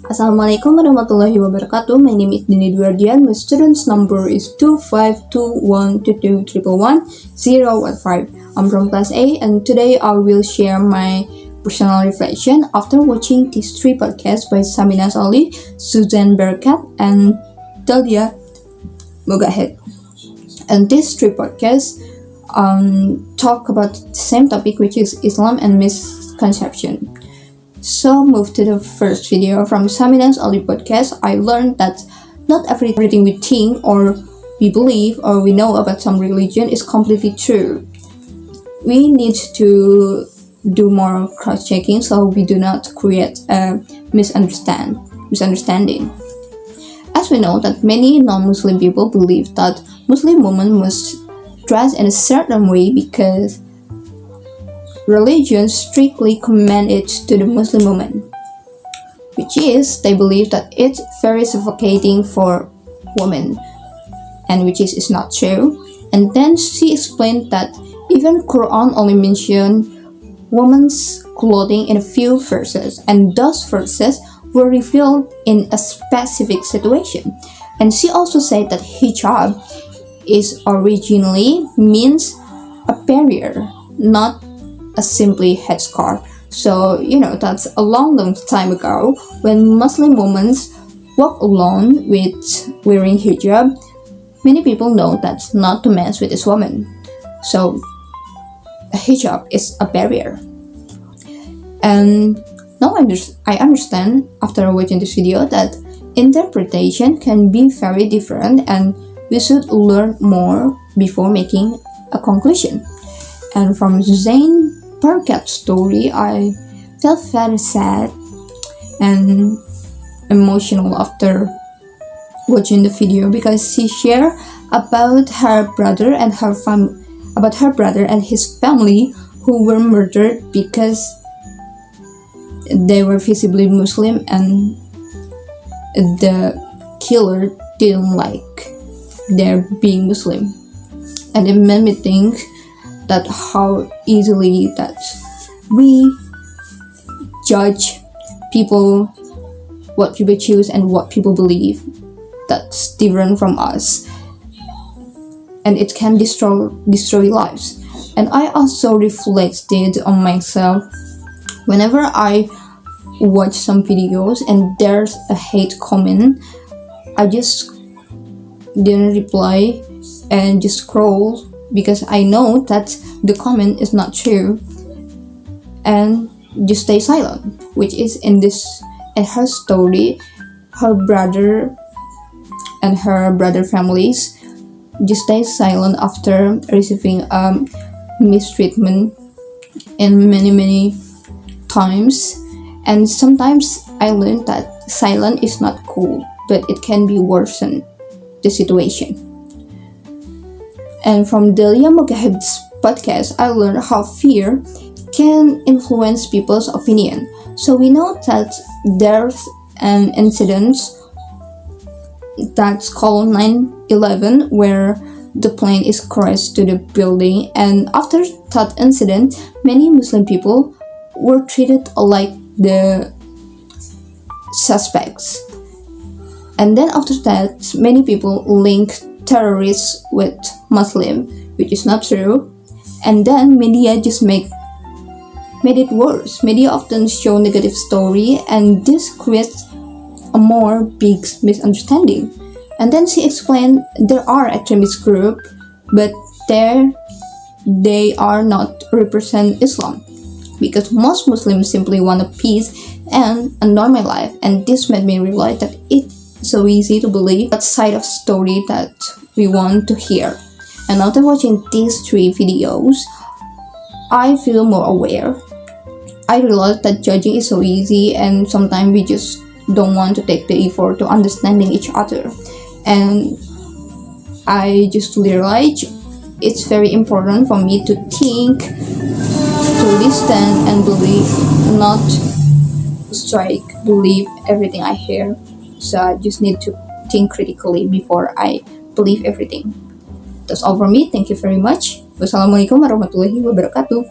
Assalamualaikum warahmatullahi wabarakatuh. My name is Ardian. My student's number is 25212211105. I'm from class A, and today I will share my personal reflection after watching these three podcasts by Samina Ali, Suzanne Berkat, and Dalia Mogahed. And these three podcasts talk about the same topic, which is Islam and misconception. So move to the first video from Samina's Ali podcast. I learned that not everything we think or we believe or we know about some religion is completely true. We need to do more cross-checking so we do not create a misunderstanding. As we know that many non-Muslim people believe that Muslim women must dress in a certain way because religion strictly command it to the Muslim woman, which is they believe that it's very suffocating for women, and which is not true. And then she explained that even Quran only mentioned women's clothing in a few verses, and those verses were revealed in a specific situation. And she also said that hijab is originally means a barrier, not a simply headscarf. So, that's a long time ago when Muslim women walk alone with wearing hijab. Many people know that's not to mess with this woman. So, a hijab is a barrier. And now I understand after watching this video that interpretation can be very different and we should learn more before making a conclusion. And from Zayn Berkat's story, I felt very sad and emotional after watching the video because she shared about her brother and his family who were murdered because they were visibly Muslim and the killer didn't like their being Muslim. And it made me think that how easily that we judge people, what people choose and what people believe that's different from us, and it can destroy lives. And I also reflected on myself whenever I watch some videos and there's a hate comment. I just didn't reply and just scroll because I know that the comment is not true, and just stay silent, which is in her story, her brother and her brother families just stay silent after receiving mistreatment in many times. And sometimes I learned that silence is not cool, but it can be worsen the situation. And from Dalia Mogahed's podcast, I learned how fear can influence people's opinion. So we know that there's an incident that's called 9/11 where the plane is crashed to the building, and after that incident, many Muslim people were treated like the suspects. And then after that, many people linked terrorists with Muslim, which is not true. And then media just made it worse. Media often show negative story, and this creates a more big misunderstanding. And then she explained there are extremist group, but they are not represent Islam, because most Muslims simply want a peace and a normal life. And this made me realize that it's so easy to believe that side of story that we want to hear. And after watching these three videos, I feel more aware. I realized that judging is so easy, and sometimes we just don't want to take the effort to understanding each other. And I just realized it's very important for me to think, to listen and believe, not strike believe everything I hear. So I just need to think critically before I believe everything. That's all from me. Thank you very much. Wassalamualaikum warahmatullahi wabarakatuh.